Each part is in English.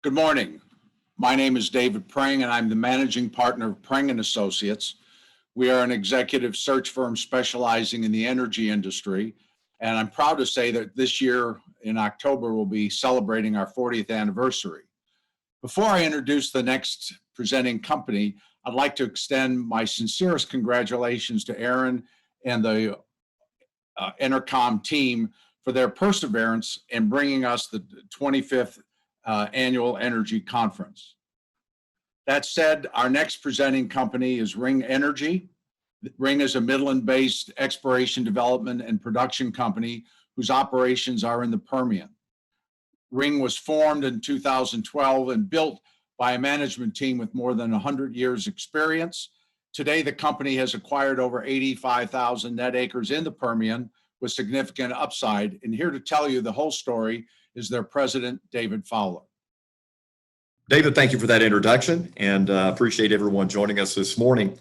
Good morning. My name is David Prang, and I'm the managing partner of Prang & Associates. We are an executive search firm specializing in the energy industry, and I'm proud to say that this year in October we'll be celebrating our 40th anniversary. Before I introduce the next presenting company, I'd like to extend my sincerest congratulations to Aaron and the Intercom team for their perseverance in bringing us the 25th annual energy conference. That said, our next presenting company is Ring Energy. Ring is a Midland-based exploration, development, and production company whose operations are in the Permian. Ring was formed in 2012 and built by a management team with more than 100 years experience. Today, the company has acquired over 85,000 net acres in the Permian with significant upside. And here to tell you the whole story is their president, David Fowler. David, thank you for that introduction, and appreciate everyone joining us this morning.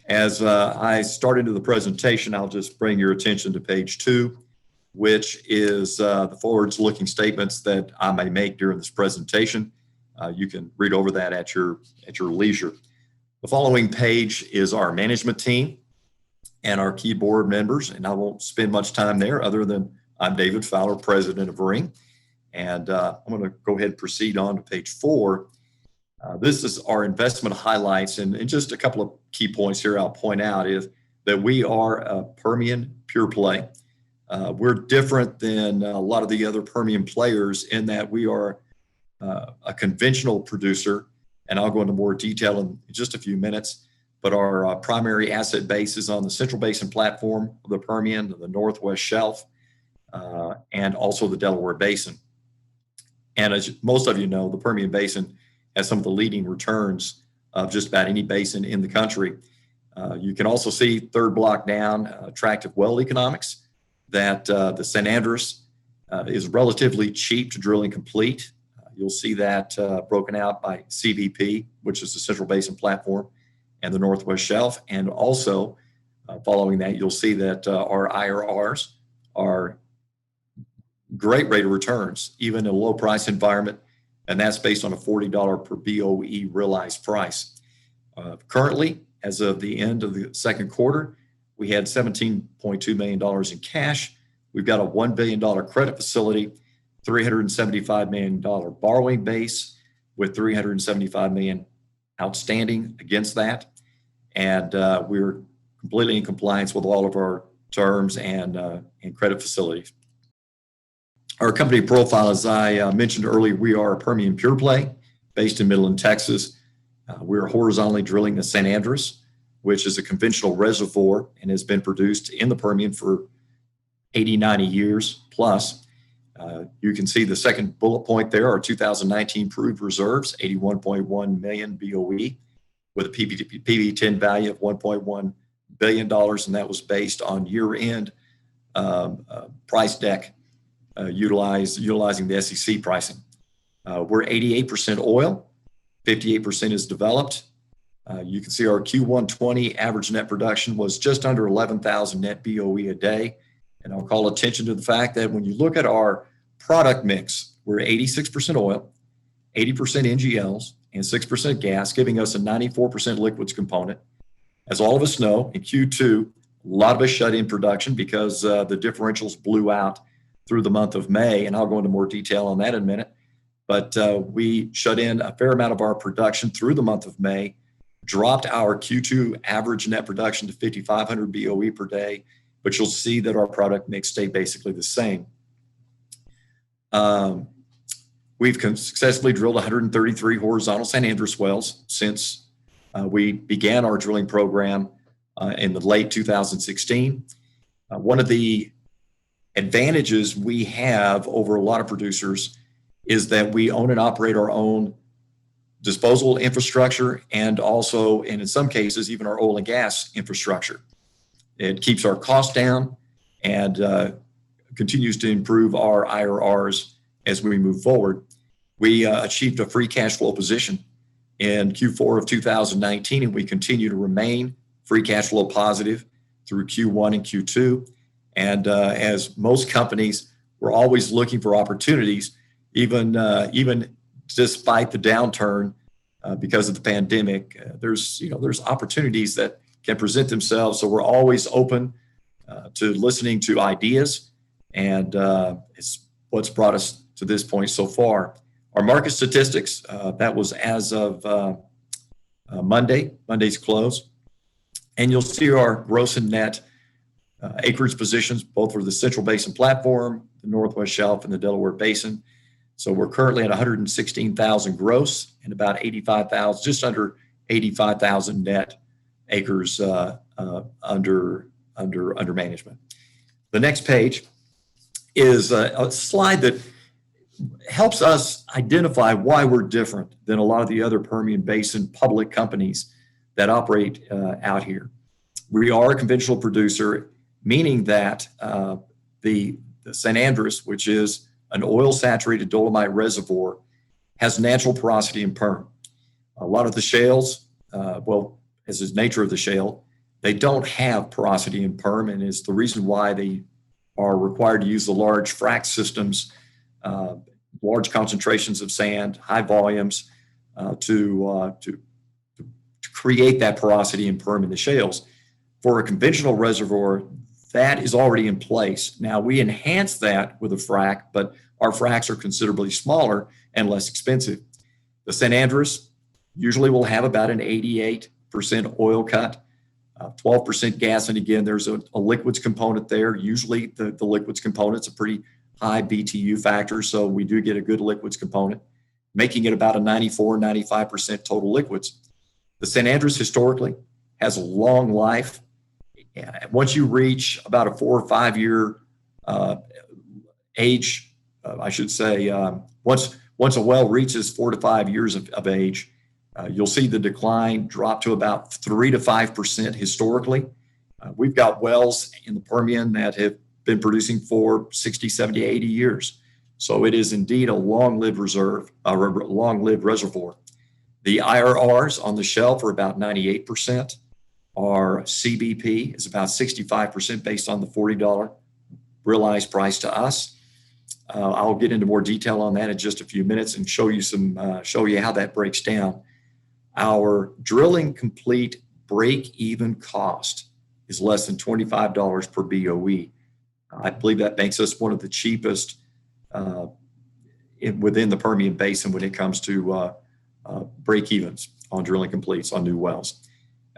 As I start into the presentation, I'll just bring your attention to page 2, which is the forward-looking statements that I may make during this presentation. You can read over that at your leisure. The following page is our management team and our key board members, and I won't spend much time there other than I'm David Fowler, president of Ring. And I'm going to go ahead and proceed on to page 4. This is our investment highlights, and just a couple of key points here I'll point out is that we are a Permian pure play. We're different than a lot of the other Permian players in that we are a conventional producer, and I'll go into more detail in just a few minutes, but our primary asset base is on the Central Basin platform of the Permian, the Northwest Shelf, and also the Delaware Basin. And as most of you know, the Permian Basin has some of the leading returns of just about any basin in the country. You can also see third block down, attractive well economics, that the San Andres is relatively cheap to drill and complete. You'll see that broken out by CBP, which is the Central Basin platform, and the Northwest Shelf. And also following that, you'll see that our IRRs are great rate of returns, even in a low price environment, and that's based on a $40 per BOE realized price. Currently, as of the end of the second quarter, we had $17.2 million in cash. We've got a $1 billion credit facility, $375 million borrowing base with $375 million outstanding against that. And we're completely in compliance with all of our terms and credit facilities. Our company profile, as I mentioned earlier, we are a Permian pure play based in Midland, Texas. We're horizontally drilling the San Andres, which is a conventional reservoir and has been produced in the Permian for 80, 90 years plus. You can see the second bullet point there, our 2019 proved reserves, 81.1 million BOE with a PV10 value of $1.1 billion, and that was based on year-end price deck. Utilizing the SEC pricing. We're 88% oil, 58% is developed. You can see our Q1 20 average net production was just under 11,000 net BOE a day. And I'll call attention to the fact that when you look at our product mix, we're 86% oil, 80% NGLs, and 6% gas, giving us a 94% liquids component. As all of us know, in Q2, a lot of us shut in production because the differentials blew out through the month of May, and I'll go into more detail on that in a minute. But we shut in a fair amount of our production through the month of May, dropped our Q2 average net production to 5,500 BOE per day, but you'll see that our product mix stayed basically the same. We've successfully drilled 133 horizontal San Andres wells since we began our drilling program in the late 2016. One of the advantages we have over a lot of producers is that we own and operate our own disposal infrastructure and also, and in some cases, even our oil and gas infrastructure. It keeps our costs down and continues to improve our IRRs as we move forward. We achieved a free cash flow position in Q4 of 2019, and we continue to remain free cash flow positive through Q1 and Q2. And as most companies, we're always looking for opportunities, even despite the downturn because of the pandemic, there's opportunities that can present themselves. So we're always open to listening to ideas, and it's what's brought us to this point so far. Our market statistics, that was as of Monday's close. And you'll see our gross and net acreage positions, both for the Central Basin Platform, the Northwest Shelf, and the Delaware Basin. So we're currently at 116,000 gross and about 85,000, just under 85,000 net acres under management. The next page is a slide that helps us identify why we're different than a lot of the other Permian Basin public companies that operate out here. We are a conventional producer, meaning that the San Andres, which is an oil-saturated dolomite reservoir, has natural porosity and perm. A lot of the shales, as is the nature of the shale, they don't have porosity and perm, and is the reason why they are required to use the large frac systems, large concentrations of sand, high volumes to create that porosity and perm in the shales. For a conventional reservoir, that is already in place. Now, we enhance that with a frac, but our fracs are considerably smaller and less expensive. The San Andres usually will have about an 88% oil cut, 12% gas. And again, there's a liquids component there. Usually the liquids component's a pretty high BTU factor, so we do get a good liquids component, making it about a 94-95% total liquids. The San Andres historically has a long life. Once you reach about a 4 or 5 year age, I should say, once a well reaches 4 to 5 years of age, you'll see the decline drop to about 3 to 5% historically. We've got wells in the Permian that have been producing for 60, 70, 80 years. So it is indeed a long-lived reservoir. The IRRs on the shelf are about 98%. Our CBP is about 65% based on the $40 realized price to us. I'll get into more detail on that in just a few minutes and show you how that breaks down. Our drilling complete break-even cost is less than $25 per BOE. I believe that makes us one of the cheapest within the Permian Basin when it comes to break-evens on drilling completes on new wells.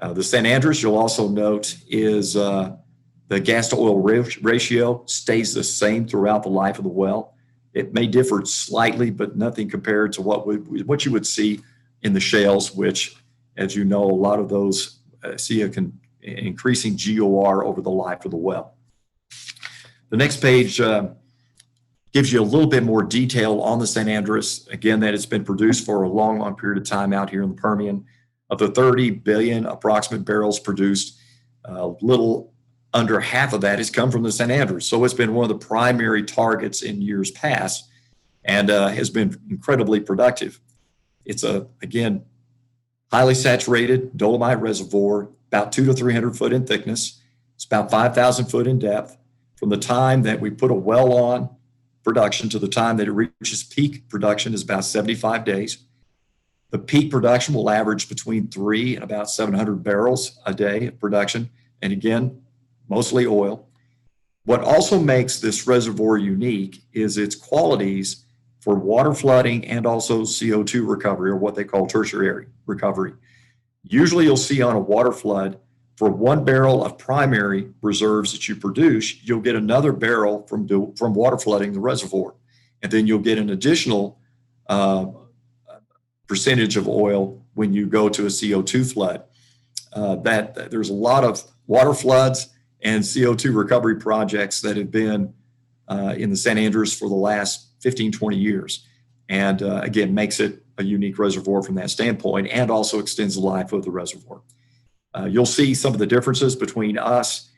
The San Andres, you'll also note, is the gas to oil ratio stays the same throughout the life of the well. It may differ slightly, but nothing compared to what you would see in the shales, which, as you know, a lot of those see an increasing GOR over the life of the well. The next page gives you a little bit more detail on the San Andres. Again, that it's been produced for a long period of time out here in the Permian. Of the 30 billion approximate barrels produced, a little under half of that has come from the San Andres. So it's been one of the primary targets in years past and has been incredibly productive. It's again, highly saturated dolomite reservoir, about 200 to 300 foot in thickness. It's about 5,000 foot in depth. From the time that we put a well on production to the time that it reaches peak production is about 75 days. The peak production will average between 3 and about 700 barrels a day of production. And again, mostly oil. What also makes this reservoir unique is its qualities for water flooding and also CO2 recovery, or what they call tertiary recovery. Usually you'll see on a water flood, for 1 barrel of primary reserves that you produce, you'll get another barrel from water flooding the reservoir. And then you'll get an additional percentage of oil when you go to a CO2 flood. That there's a lot of water floods and CO2 recovery projects that have been in the San Andres for the last 15, 20 years. And again, makes it a unique reservoir from that standpoint and also extends the life of the reservoir. You'll see some of the differences between us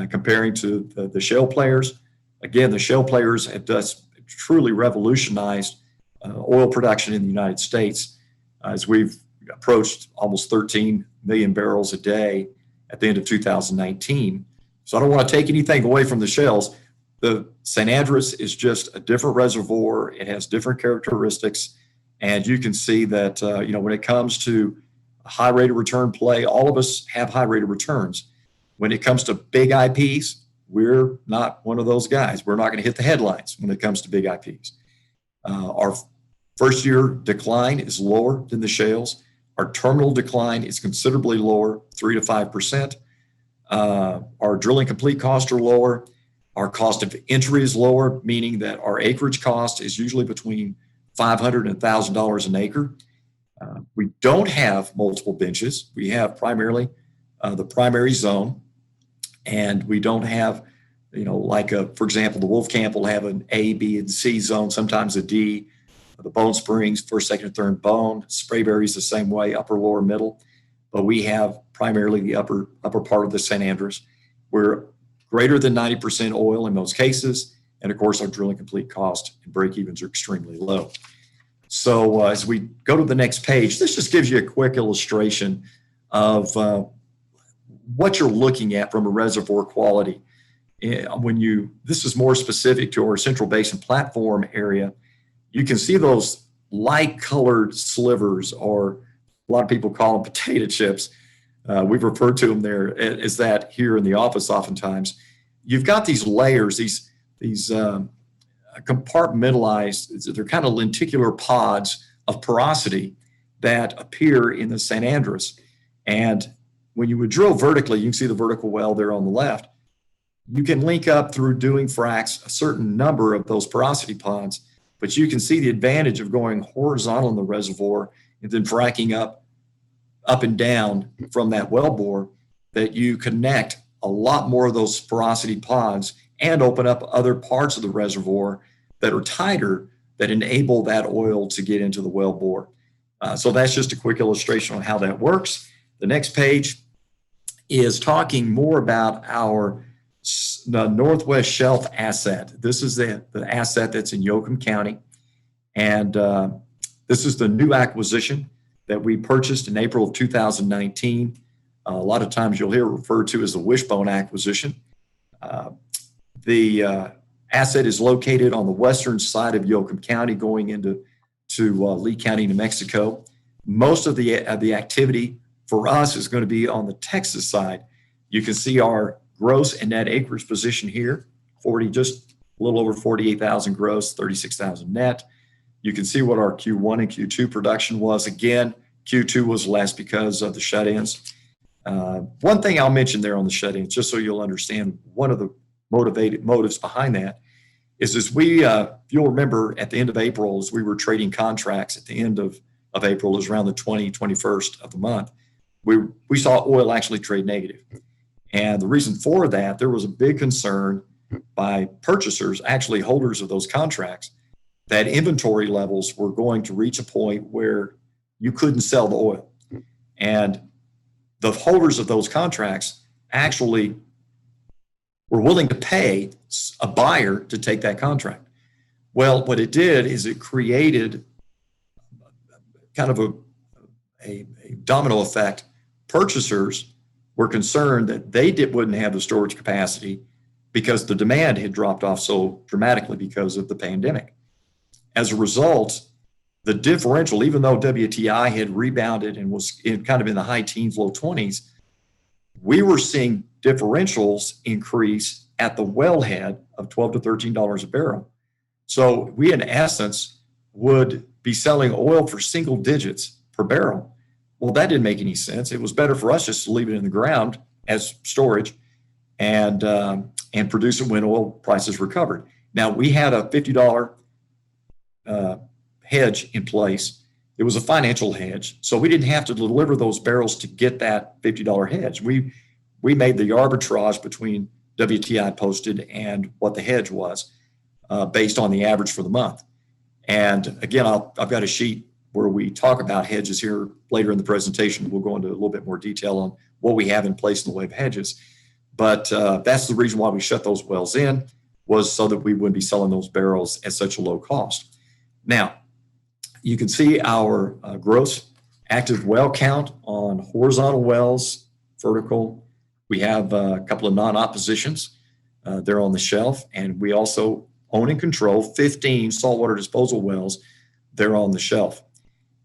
comparing to the shale players. Again, the shale players have just truly revolutionized oil production in the United States as we've approached almost 13 million barrels a day at the end of 2019. So I don't want to take anything away from the shales. The San Andres is just a different reservoir. It has different characteristics, And you can see that, when it comes to a high rate of return play, all of us have high rate of returns. When it comes to big IPs, we're not one of those guys. We're not going to hit the headlines when it comes to big IPs. Our first year decline is lower than the shales. Our terminal decline is considerably lower, 3 to 5%. Our drilling complete costs are lower. Our cost of entry is lower, meaning that our acreage cost is usually between $500 and $1,000 an acre. We don't have multiple benches. We have primarily the primary zone, and we don't have, for example, the Wolfcamp will have an A, B, and C zone, sometimes a D. The Bone Springs, first, second, and third bone. Sprayberry's the same way, upper, lower, middle. But we have primarily the upper part of the San Andres. We're greater than 90% oil in most cases. And of course, our drilling complete cost and break-evens are extremely low. So as we go to the next page, this just gives you a quick illustration of what you're looking at from a reservoir quality. This is more specific to our Central Basin platform area. You can see those light-colored slivers, or a lot of people call them potato chips. We've referred to them there as that here in the office oftentimes. You've got these layers, these compartmentalized, they're kind of lenticular pods of porosity that appear in the San Andres. And when you would drill vertically, you can see the vertical well there on the left. You can link up through doing fracs a certain number of those porosity pods, but you can see the advantage of going horizontal in the reservoir and then fracking up and down from that wellbore, that you connect a lot more of those porosity pods and open up other parts of the reservoir that are tighter that enable that oil to get into the wellbore. So that's just a quick illustration on how that works. The next page is talking more about our Northwest Shelf asset. This is the asset that's in Yoakum County. And this is the new acquisition that we purchased in April of 2019. A lot of times you'll hear it referred to as the Wishbone acquisition. The asset is located on the western side of Yoakum County going into Lee County, New Mexico. Most of the activity for us is going to be on the Texas side. You can see our gross and net acreage position here, just a little over 48,000 gross, 36,000 net. You can see what our Q1 and Q2 production was. Again, Q2 was less because of the shut-ins. One thing I'll mention there on the shut-ins, just so you'll understand, one of the motives behind that is if you'll remember at the end of April, as we were trading contracts at the end of April, it was around the 21st of the month, we saw oil actually trade negative. And the reason for that, there was a big concern by purchasers, actually holders of those contracts, that inventory levels were going to reach a point where you couldn't sell the oil. And the holders of those contracts actually were willing to pay a buyer to take that contract. Well, what it did is it created kind of a domino effect. Purchasers were concerned that they wouldn't have the storage capacity because the demand had dropped off so dramatically because of the pandemic. As a result, the differential, even though WTI had rebounded and was kind of in the high teens, low 20s, we were seeing differentials increase at the wellhead of $12 to $13 a barrel. So we, in essence, would be selling oil for single digits per barrel. Well, that didn't make any sense. It was better for us just to leave it in the ground as storage and produce it when oil prices recovered. Now, we had a $50 hedge in place. It was a financial hedge, so we didn't have to deliver those barrels to get that $50 hedge. We made the arbitrage between WTI posted and what the hedge was based on the average for the month. And again, I've got a sheet where we talk about hedges here later in the presentation. We'll go into a little bit more detail on what we have in place in the way of hedges. But that's the reason why we shut those wells in, was so that we wouldn't be selling those barrels at such a low cost. Now, you can see our gross active well count on horizontal wells, vertical. We have a couple of non-op positions. They're on the shelf. And we also own and control 15 saltwater disposal wells. They're on the shelf.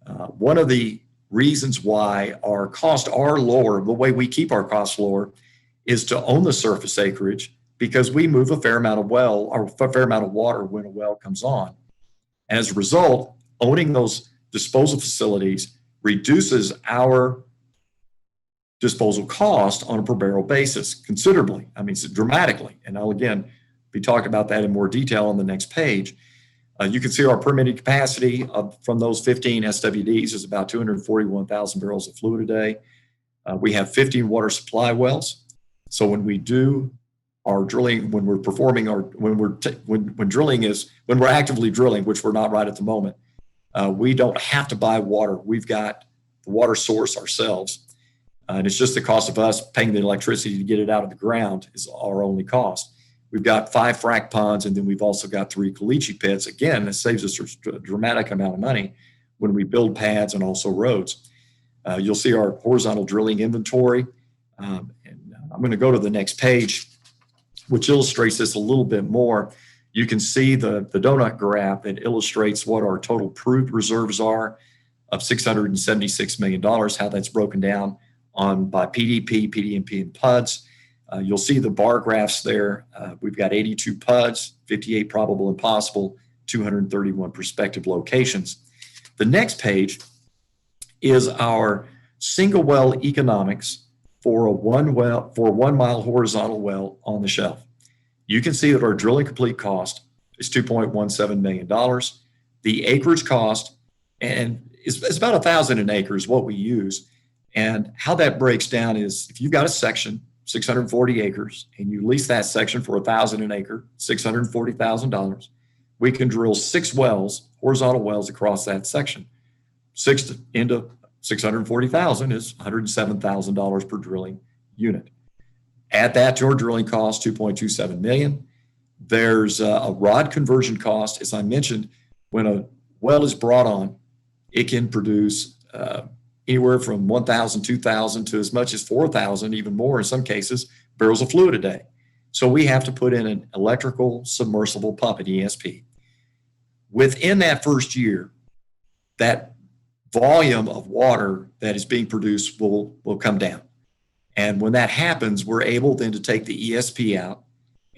One of the reasons why our costs are lower, the way we keep our costs lower, is to own the surface acreage, because we move a fair amount of water when a well comes on. And as a result, owning those disposal facilities reduces our disposal cost on a per barrel basis considerably. I mean, dramatically. And I'll again be talking about that in more detail on the next page. You can see our permitted capacity from those 15 SWDs is about 241,000 barrels of fluid a day. We have 15 water supply wells. So when we do our drilling, when we're performing our, when we're actively drilling, which we're not right at the moment, we don't have to buy water. We've got the water source ourselves. And it's just the cost of us paying the electricity to get it out of the ground is our only cost. We've got 5 frac ponds, and then we've also got 3 caliche pits. Again, this saves us a dramatic amount of money when we build pads and also roads. You'll see our horizontal drilling inventory. And I'm going to go to the next page, which illustrates this a little bit more. You can see the donut graph that illustrates what our total proved reserves are of $676 million, how that's broken down by PDP, PDNP, and PUDs. You'll see the bar graphs there. We've got 82 PUDs, 58 probable and possible, 231 prospective locations. The next page is our single well economics for a 1 mile horizontal well on the shelf. You can see that our drilling complete cost is $2.17 million. The acreage cost, and it's about 1,000 an acre is what we use. And how that breaks down is if you've got a section, 640 acres, and you lease that section for 1,000 an acre, $640,000, we can drill 6 wells, horizontal wells across that section. 6 into 640,000 is $107,000 per drilling unit. Add that to our drilling cost, $2.27 million. There's a rod conversion cost. As I mentioned, when a well is brought on, it can produce anywhere from 1,000, 2,000 to as much as 4,000, even more in some cases, barrels of fluid a day. So we have to put in an electrical submersible pump, an ESP. Within that first year, that volume of water that is being produced will come down. And when that happens, we're able then to take the ESP out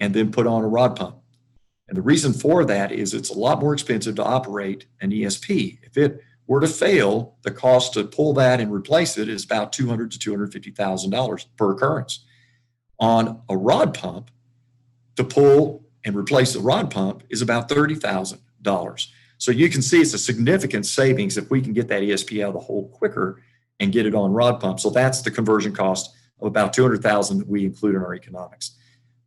and then put on a rod pump. And the reason for that is it's a lot more expensive to operate an ESP. If it were to fail, the cost to pull that and replace it is about $200,000 to $250,000 per occurrence. On a rod pump, to pull and replace the rod pump is about $30,000. So you can see it's a significant savings if we can get that ESP out of the hole quicker and get it on rod pump. So that's the conversion cost of about $200,000 that we include in our economics.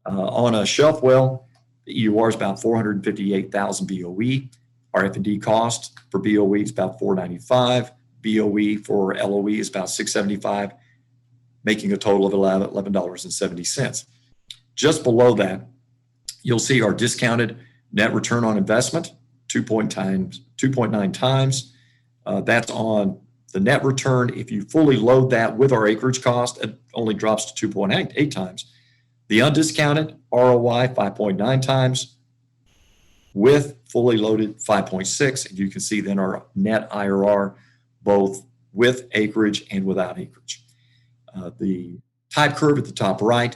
On a shelf well, the EUR is about 458,000 BOE. Our F&D cost for BOE is about $495. BOE for LOE is about $675, making a total of $11.70. Just below that, you'll see our discounted net return on investment, 2.9 times. That's on the net return. If you fully load that with our acreage cost, it only drops to 2.8 times. The undiscounted ROI, 5.9 times. With fully loaded, 5.6. And you can see then our net IRR, both with acreage and without acreage. The type curve at the top right,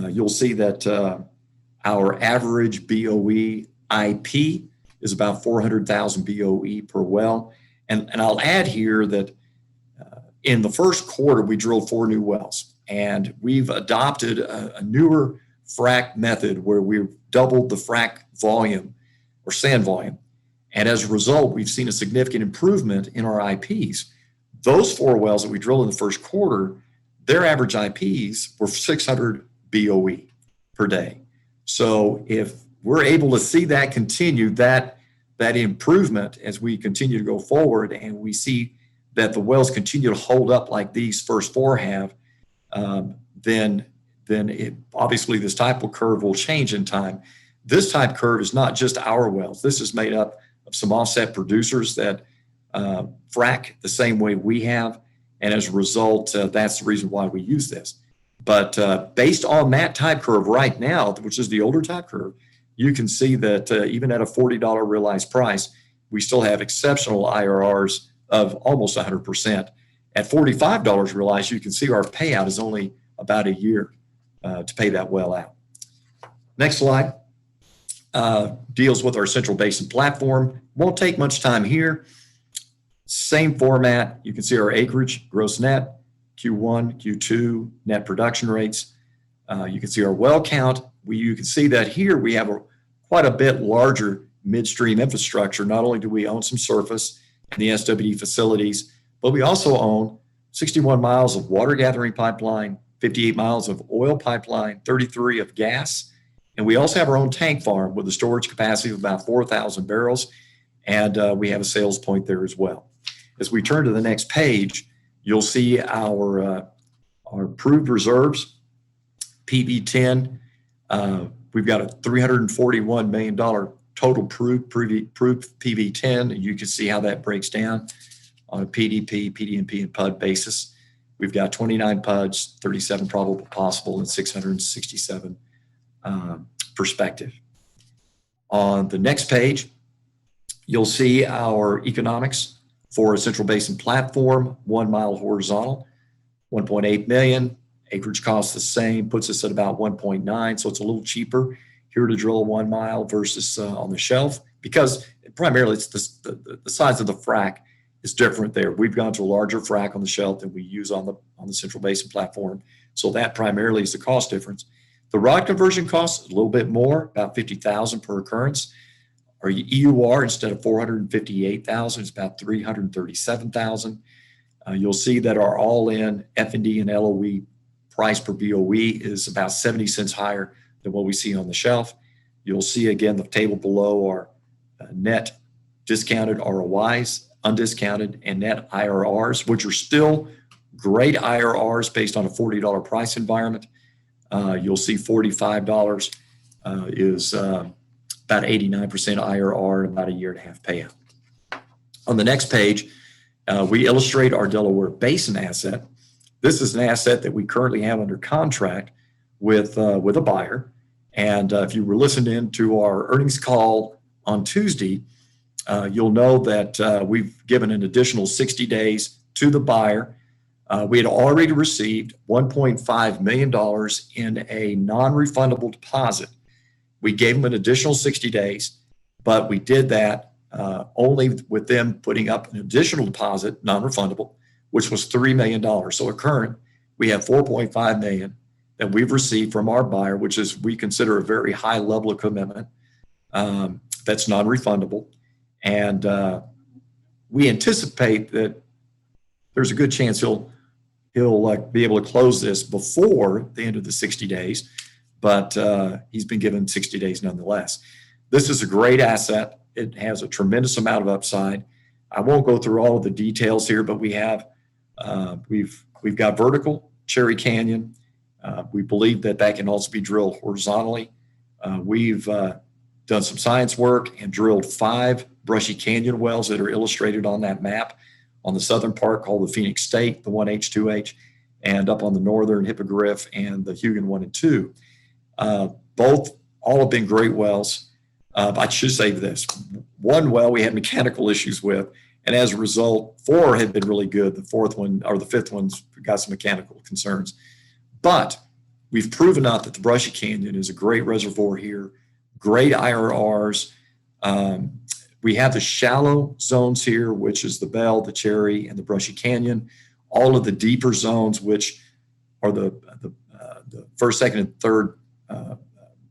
you'll see that our average BOE IP is about 400,000 BOE per well. And I'll add here that in the first quarter, we drilled 4 new wells. And we've adopted a newer frac method where we've doubled the frac volume or sand volume. And as a result, we've seen a significant improvement in our IPs. Those 4 wells that we drilled in the first quarter, their average IPs were 600 BOE per day. So if we're able to see that continue, that improvement as we continue to go forward, and we see that the wells continue to hold up like these first 4 have, then it, obviously this type of curve will change in time. This type curve is not just our wells. This is made up of some offset producers that frack the same way we have. And as a result, that's the reason why we use this. But based on that type curve right now, which is the older type curve, you can see that even at a $40 realized price, we still have exceptional IRRs of almost 100%. At $45 realized, you can see our payout is only about a year to pay that well out. Next slide deals with our Central Basin platform. Won't take much time here. Same format. You can see our acreage, gross net, Q1, Q2, net production rates. You can see our well count. You can see that here we have quite a bit larger midstream infrastructure. Not only do we own some surface and the SWD facilities, but we also own 61 miles of water gathering pipeline, 58 miles of oil pipeline, 33 of gas. And we also have our own tank farm with a storage capacity of about 4,000 barrels. And we have a sales point there as well. As we turn to the next page, you'll see our proved reserves, PV10. We've got a $341 million total proved PV10. And you can see how that breaks down on a PDP, PDNP, and PUD basis. We've got 29 PUDs, 37 probable possible, and 667 perspective. On the next page, you'll see our economics for a Central Basin platform, 1 mile horizontal, 1.8 million. Acreage cost the same, puts us at about 1.9. So it's a little cheaper here to drill 1 mile versus on the shelf, because primarily it's the size of the frac is different there. We've gone to a larger frac on the shelf than we use on the Central Basin platform. So that primarily is the cost difference. The rod conversion cost is a little bit more, about $50,000 per occurrence. Our EUR, instead of $458,000, it's about $337,000. You'll see that our all-in F&D and LOE price per BOE is about 70 cents higher than what we see on the shelf. You'll see again the table below our net discounted ROIs, undiscounted, and net IRRs, which are still great IRRs based on a $40 price environment. You'll see $45 is about 89% IRR and about a year and a half payout. On the next page, we illustrate our Delaware Basin asset. This is an asset that we currently have under contract with a buyer. And if you were listening to our earnings call on Tuesday, you'll know that we've given an additional 60 days to the buyer. We had already received $1.5 million in a non-refundable deposit. We gave them an additional 60 days, but we did that only with them putting up an additional deposit, non-refundable, which was $3 million. So at current, we have $4.5 million that we've received from our buyer, which is we consider a very high level of commitment that's non-refundable. And we anticipate that there's a good chance he'll be able to close this before the end of the 60 days, but he's been given 60 days nonetheless. This is a great asset. It has a tremendous amount of upside. I won't go through all of the details here, but we've got vertical, Cherry Canyon. We believe that can also be drilled horizontally. We've done some science work and drilled 5 Brushy Canyon wells that are illustrated on that map on the southern part called the Phoenix State, the 1H, 2H, and up on the northern Hippogriff and the Hugon 1 and 2. All have been great wells. I should say this. One well we had mechanical issues with, and as a result, 4 had been really good. The 4th one or the 5th one's got some mechanical concerns. But we've proven out that the Brushy Canyon is a great reservoir here, great IRRs. We have the shallow zones here, which is the Bell, the Cherry, and the Brushy Canyon. All of the deeper zones, which are the first, second, and third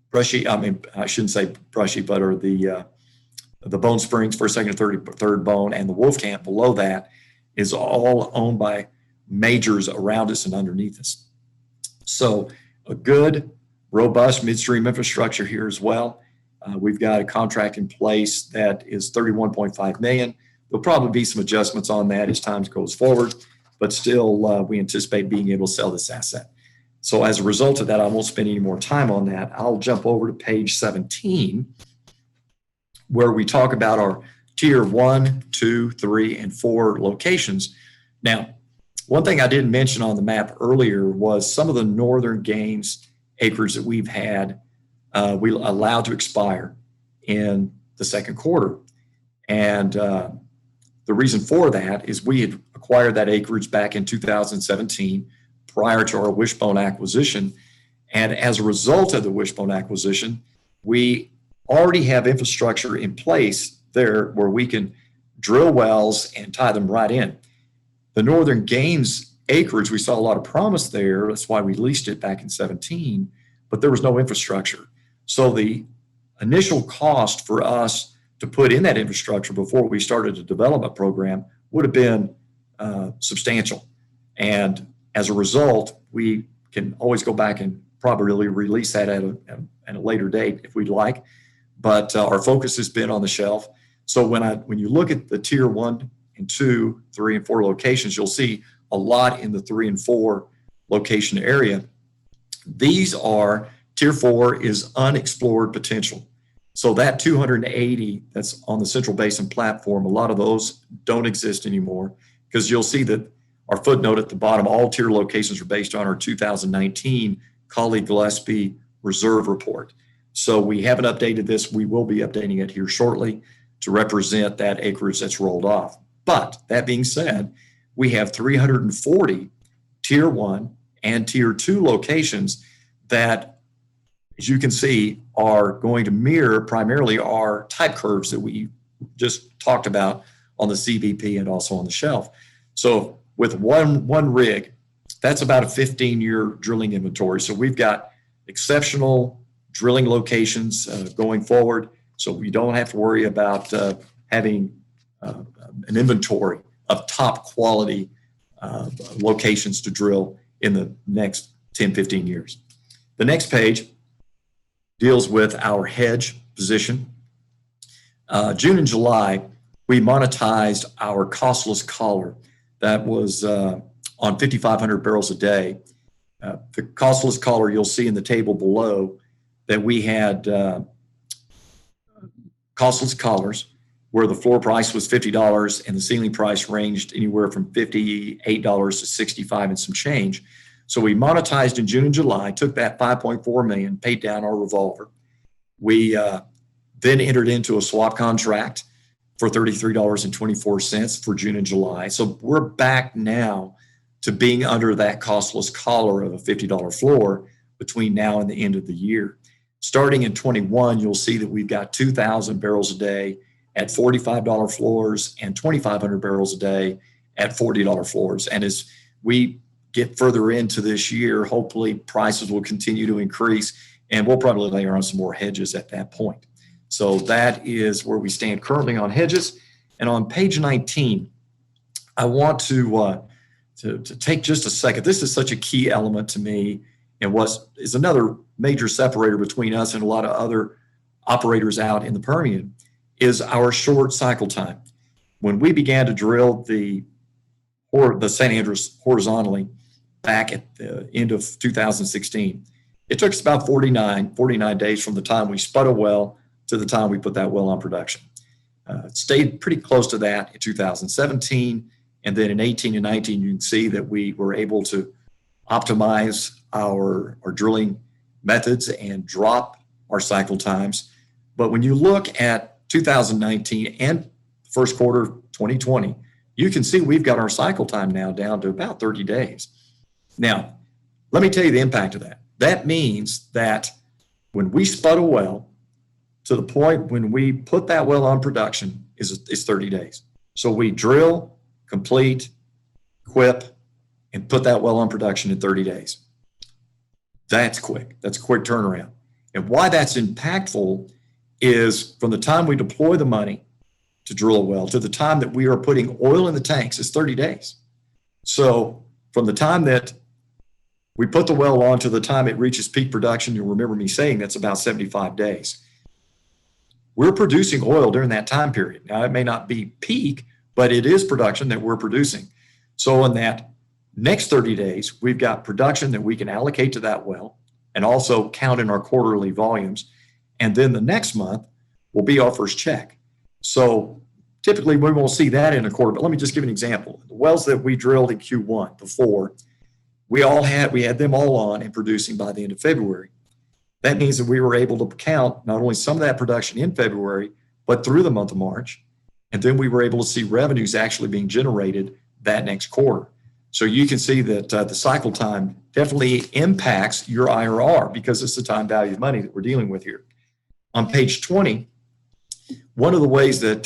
Brushy. I mean, I shouldn't say Brushy, but are the Bone Springs, first, second, and third Bone, and the Wolfcamp below that is all owned by majors around us and underneath us. So a good, robust midstream infrastructure here as well. We've got a contract in place that is $31.5 million. There'll probably be some adjustments on that as time goes forward, but still we anticipate being able to sell this asset. So as a result of that, I won't spend any more time on that. I'll jump over to page 17, where we talk about our tier 1, 2, 3, and 4 locations. Now, one thing I didn't mention on the map earlier was some of the northern Gaines acres that we've had we allowed to expire in the second quarter. And The reason for that is we had acquired that acreage back in 2017 prior to our Wishbone acquisition. And as a result of the Wishbone acquisition, we already have infrastructure in place there where we can drill wells and tie them right in. The Northern Gaines acreage, we saw a lot of promise there. That's why we leased it back in 17, but there was no infrastructure. So the initial cost for us to put in that infrastructure before we started a development program would have been substantial. And as a result, we can always go back and probably release that at a later date if we'd like. But our focus has been on the shelf. So when you look at the tier 1 and 2, 3 and 4 locations, you'll see a lot in the 3 and 4 location area. These are tier 4 is unexplored potential. So that 280 that's on the Central Basin platform, a lot of those don't exist anymore, because you'll see that our footnote at the bottom, all tier locations are based on our 2019 Colley Gillespie reserve report. So we haven't updated this. We will be updating it here shortly to represent that acreage that's rolled off. But that being said, we have 340 tier 1 and tier 2 locations that, as you can see, are going to mirror primarily our type curves that we just talked about on the CBP and also on the shelf. So with one rig, that's about a 15-year drilling inventory. So we've got exceptional drilling locations going forward. So we don't have to worry about having an inventory of top quality locations to drill in the next 10, 15 years. The next page deals with our hedge position. June and July, we monetized our costless collar that was on 5,500 barrels a day. The costless collar, you'll see in the table below that we had costless collars where the floor price was $50 and the ceiling price ranged anywhere from $58 to $65 and some change. So we monetized in June and July, took that $5.4 million, paid down our revolver. We then entered into a swap contract for $33.24 for June and July. So we're back now to being under that costless collar of a $50 floor between now and the end of the year. Starting in 21, you'll see that we've got 2,000 barrels a day at $45 floors and 2,500 barrels a day at $40 floors. And as we get further into this year, hopefully prices will continue to increase, and we'll probably layer on some more hedges at that point. So that is where we stand currently on hedges. And on page 19, I want to take just a second. This is such a key element to me, and is another major separator between us and a lot of other operators out in the Permian, is our short cycle time. When we began to drill the San Andres horizontally back at the end of 2016, it took us about 49 days from the time we spud a well to the time we put that well on production. It stayed pretty close to that in 2017. And then in 18 and 19, you can see that we were able to optimize our drilling methods and drop our cycle times. But when you look at 2019 and first quarter 2020, you can see we've got our cycle time now down to about 30 days. Now, let me tell you the impact of that. That means that when we spud a well, to the point when we put that well on production is 30 days. So we drill, complete, equip, and put that well on production in 30 days. That's quick. That's a quick turnaround. And why that's impactful is from the time we deploy the money to drill a well to the time that we are putting oil in the tanks is 30 days. So from the time that we put the well on to the time it reaches peak production, you'll remember me saying that's about 75 days. We're producing oil during that time period. Now, it may not be peak, but it is production that we're producing. So in that next 30 days, we've got production that we can allocate to that well and also count in our quarterly volumes. And then the next month will be our first check. So typically we won't see that in a quarter, but let me just give an example. The wells that we drilled in Q1 before, we had them all on and producing by the end of February. That means that we were able to count not only some of that production in February, but through the month of March. And then we were able to see revenues actually being generated that next quarter. So you can see that the cycle time definitely impacts your IRR because it's the time value of money that we're dealing with here. On page 20, one of the ways that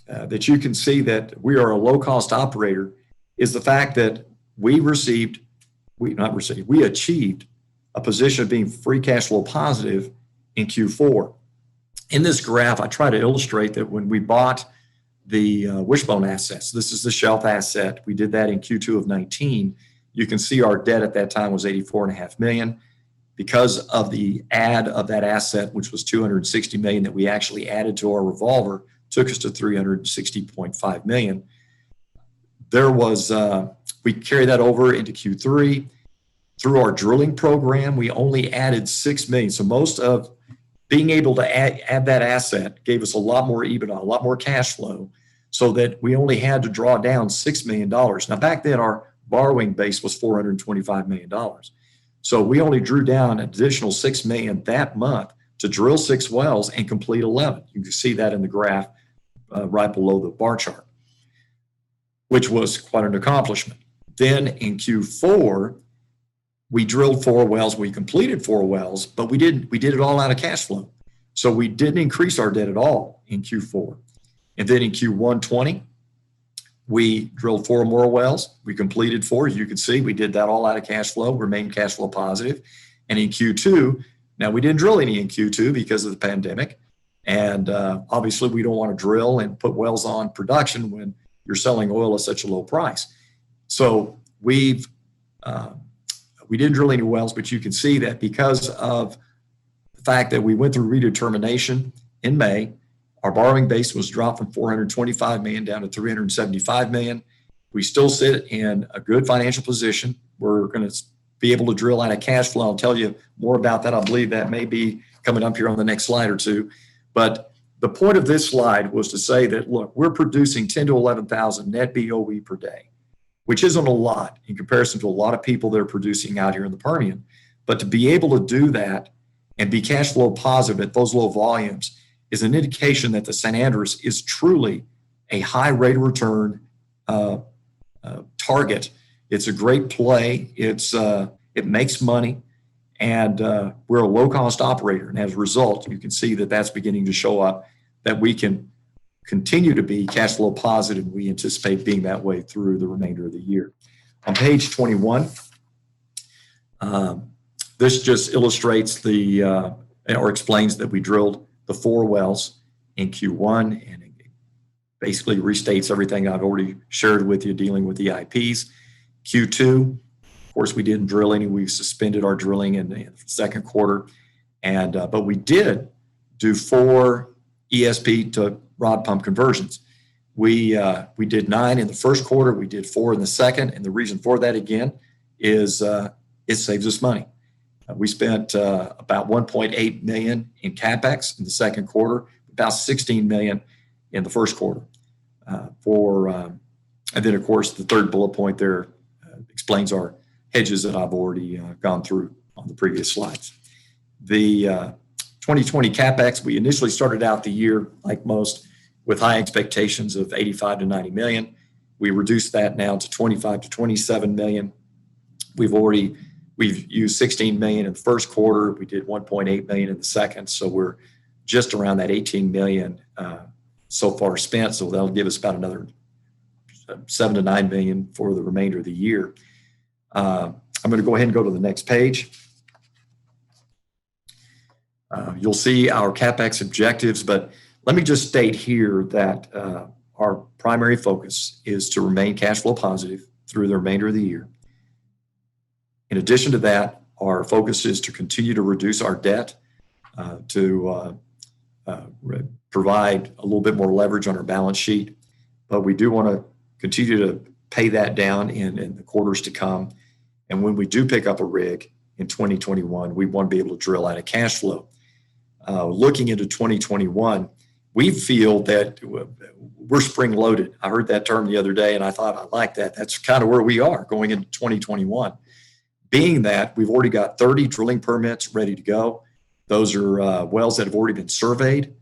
that you can see that we are a low-cost operator is the fact that we achieved a position of being free cash flow positive in Q4. In this graph, I try to illustrate that when we bought the Wishbone assets, this is the shelf asset. We did that in Q2 of 19. You can see our debt at that time was $84.5 million. Because of the add of that asset, which was $260 million that we actually added to our revolver, took us to $360.5 million. There was, we carried that over into Q3. Through our drilling program, we only added $6 million. So most of being able to add that asset gave us a lot more EBITDA, a lot more cash flow, so that we only had to draw down $6 million. Now, back then, our borrowing base was $425 million. So we only drew down an additional $6 million that month to drill 6 wells and complete 11. You can see that in the graph right below the bar chart, which was quite an accomplishment. Then in Q4, we drilled 4 wells, we completed 4 wells, but we did it all out of cash flow. So we didn't increase our debt at all in Q4. And then in Q1 20, we drilled 4 more wells. We completed 4. As you can see, we did that all out of cash flow, remained cash flow positive. And in Q2, now we didn't drill any in Q2 because of the pandemic. And obviously we don't want to drill and put wells on production when you're selling oil at such a low price. So we didn't drill any wells, but you can see that because of the fact that we went through redetermination in May, our borrowing base was dropped from $425 million down to $375 million. We still sit in a good financial position. We're going to be able to drill out of cash flow. I'll tell you more about that. I believe that may be coming up here on the next slide or two. But the point of this slide was to say that, look, we're producing 10 to 11,000 net BOE per day, which isn't a lot in comparison to a lot of people that are producing out here in the Permian. But to be able to do that and be cash flow positive at those low volumes is an indication that the San Andres is truly a high rate of return target. It's a great play. It makes money, and we're a low-cost operator. And as a result, you can see that that's beginning to show up, that we can continue to be cash flow positive. We anticipate being that way through the remainder of the year. On page 21, this just illustrates or explains that we drilled the 4 wells in Q1, and it basically restates everything I've already shared with you dealing with the IPs. Q2, of course, we didn't drill any. We suspended our drilling in the second quarter, but we did do 4 ESP to rod pump conversions. We did 9 in the first quarter. We did 4 in the second, and the reason for that again is it saves us money. We spent about $1.8 million in Capex in the second quarter, about $16 million in the first quarter. And then, of course, the third bullet point there explains our hedges that I've already gone through on the previous slides. The 2020 Capex, we initially started out the year, like most, with high expectations of 85 to 90 million. We reduced that now to 25 to 27 million. We've used 16 million in the first quarter. We did 1.8 million in the second. So we're just around that 18 million so far spent. So that'll give us about another 7 to 9 million for the remainder of the year. I'm going to go ahead and go to the next page. You'll see our Capex objectives, but let me just state here that our primary focus is to remain cash flow positive through the remainder of the year. In addition to that, our focus is to continue to reduce our debt, to provide a little bit more leverage on our balance sheet. But we do want to continue to pay that down in the quarters to come. And when we do pick up a rig in 2021, we want to be able to drill out of cash flow. Looking into 2021, we feel that we're spring loaded. I heard that term the other day and I thought, I like that. That's kind of where we are going into 2021. Being that we've already got 30 drilling permits ready to go. Those are wells that have already been surveyed.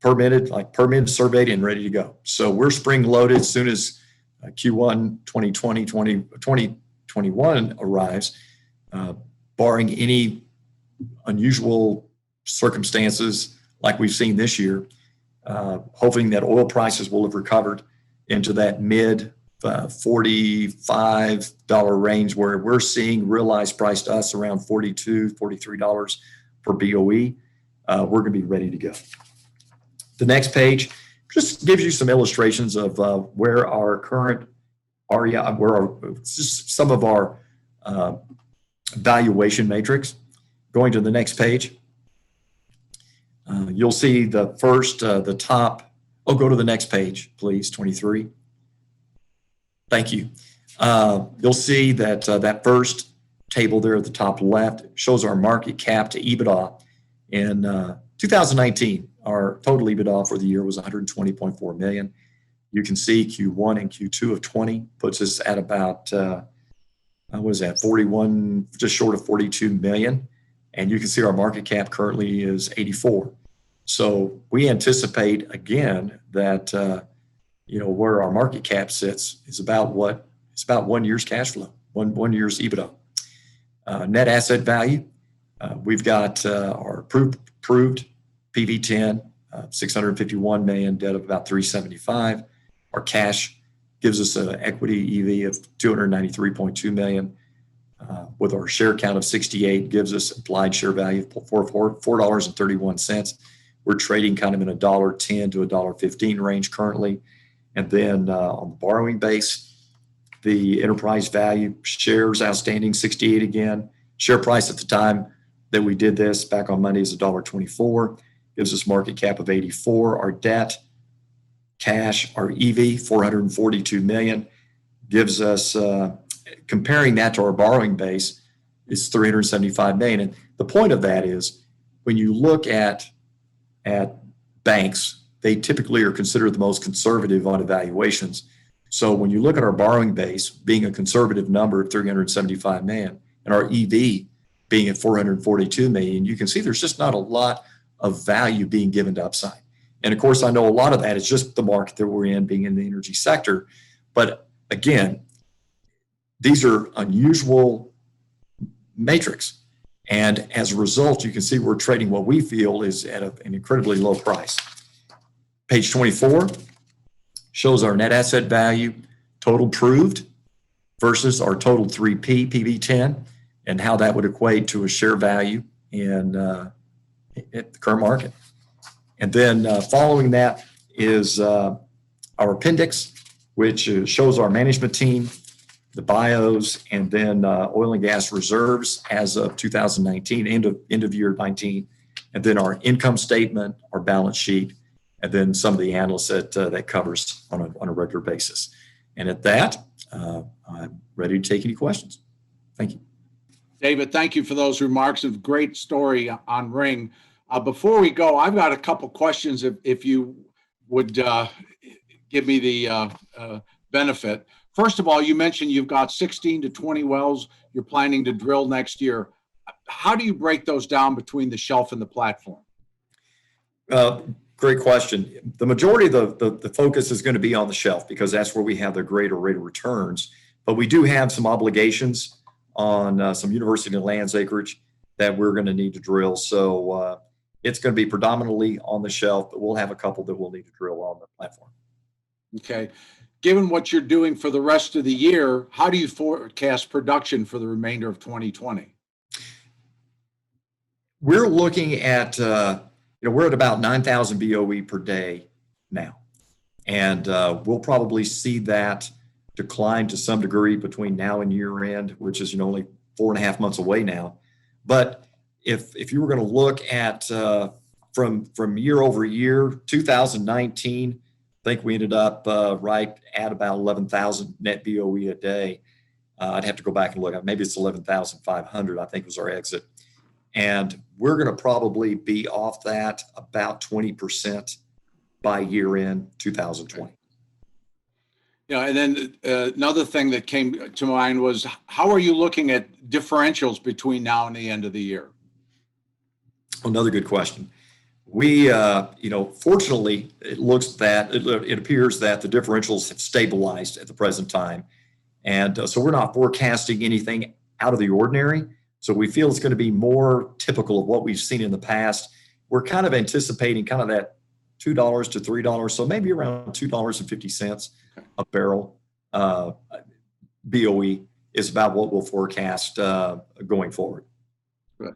permitted, surveyed, and ready to go. So we're spring loaded as soon as Q1 2021 arrives, barring any unusual circumstances like we've seen this year, hoping that oil prices will have recovered into that mid $45 range where we're seeing realized price to us around $42, $43 per BOE. We're going to be ready to go. The next page just gives you some illustrations of where our current REI, just some of our valuation matrix. Going to the next page, you'll see the first, the top. Oh, go to the next page, please, 23. Thank you. You'll see that that first table there at the top left shows our market cap to EBITDA. In 2019, our total EBITDA for the year was 120.4 million. You can see Q1 and Q2 of 20 puts us at about, 41, just short of 42 million. And you can see our market cap currently is 84. So we anticipate again that, where our market cap sits is about 1 year's cash flow, one year's EBITDA. Net asset value, we've got our approved PV10, 651 million, debt of about 375. Our cash gives us an equity EV of 293.2 million. With our share count of 68 gives us implied share value of $4.31. We're trading kind of in $1.10 to $1.15 range currently. And then on the borrowing base, the enterprise value, shares outstanding 68 again. Share price at the time that we did this back on Monday is $1.24. Gives us market cap of 84. Our debt, cash, our EV 442 million gives us, comparing that to our borrowing base, is 375 million. And the point of that is when you look at banks, they typically are considered the most conservative on evaluations. So when you look at our borrowing base being a conservative number of 375 million and our EV being at 442 million, you can see there's just not a lot of value being given to upside. And of course, I know a lot of that is just the market that we're in, being in the energy sector. But again, these are unusual matrix. And as a result, you can see we're trading what we feel is at an incredibly low price. Page 24 shows our net asset value, total proved versus our total 3P PV10, and how that would equate to a share value in at the current market. And then following that is our appendix, which shows our management team, the bios, and then oil and gas reserves as of 2019, end of year 19, and then our income statement, our balance sheet, and then some of the analysts that covers on a regular basis. And at that, I'm ready to take any questions. Thank you. David, thank you for those remarks. A great story on Ring. Before we go, I've got a couple questions if you would give me the benefit. First of all, you mentioned you've got 16 to 20 wells you're planning to drill next year. How do you break those down between the shelf and the platform? Great question. The majority of the focus is going to be on the shelf because that's where we have the greater rate of returns. But we do have some obligations on some university lands acreage that we're going to need to drill. So it's going to be predominantly on the shelf, but we'll have a couple that we'll need to drill on the platform. Okay. Given what you're doing for the rest of the year, how do you forecast production for the remainder of 2020? We're looking at, we're at about 9,000 BOE per day now. And we'll probably see that decline to some degree between now and year end, which is only 4.5 months away now. But if you were going to look at from year over year, 2019, I think we ended up right at about 11,000 net BOE a day. I'd have to go back and look at maybe it's 11,500, I think was our exit. And we're going to probably be off that about 20% by year end 2020. And then another thing that came to mind was how are you looking at differentials between now and the end of the year? Another good question. We, fortunately, it appears that the differentials have stabilized at the present time. And so we're not forecasting anything out of the ordinary. So we feel it's going to be more typical of what we've seen in the past. We're kind of anticipating kind of that $2 to $3, so maybe around $2.50 a barrel BOE is about what we'll forecast going forward. Good.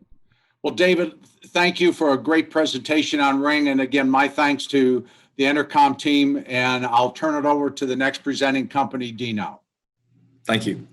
Well, David, thank you for a great presentation on Ring. And again, my thanks to the Entercom team, and I'll turn it over to the next presenting company, D now. Thank you.